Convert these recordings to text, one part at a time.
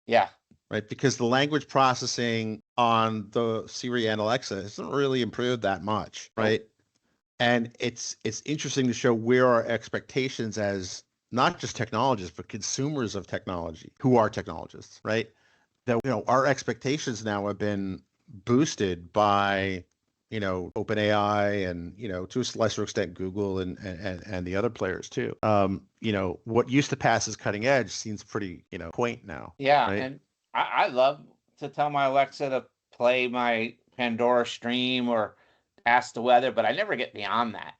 Yeah. right? Because the language processing on the Siri and Alexa hasn't really improved that much, Nope. right? And it's interesting to show where our expectations as not just technologists, but consumers of technology, who are technologists, right? That our expectations now have been boosted by OpenAI and to a lesser extent Google and the other players too. What used to pass as cutting edge seems pretty quaint now, Yeah, right? and I love to tell my Alexa to play my Pandora stream or ask the weather, but I never get beyond that.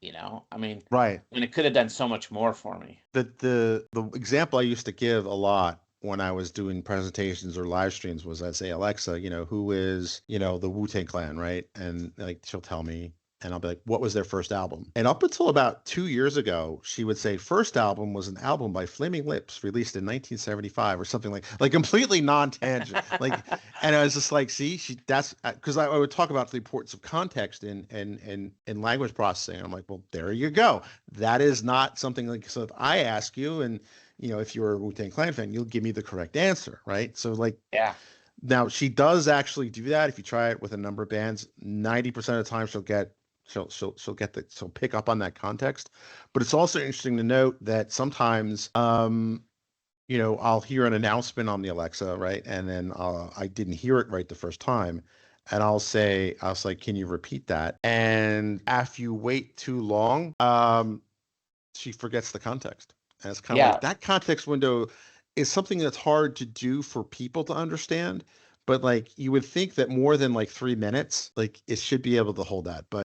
I mean, Right. and it could have done so much more for me. The example I used to give a lot when I was doing presentations or live streams was I'd say, Alexa, who is, the Wu-Tang Clan, right? And like she'll tell me, and I'll be like, what was their first album? And up until about 2 years ago, she would say first album was an album by Flaming Lips released in 1975 or something like completely non-tangent. Like, and I was just like, see, that's because I would talk about the importance of context in language processing. I'm like, well, there you go. That is not something like, so if I ask you and if you're a Wu-Tang Clan fan, you'll give me the correct answer, right? So like Yeah. now she does actually do that. If you try it with a number of bands, 90% of the time she'll pick up on that context. But it's also interesting to note that sometimes I'll hear an announcement on the Alexa, right? And then I didn't hear it right the first time. And I'll say, can you repeat that? And after you wait too long, she forgets the context. And it's kind of like Yeah. that context window is something that's hard to do for people to understand. But like you would think that more than like 3 minutes, like it should be able to hold that. But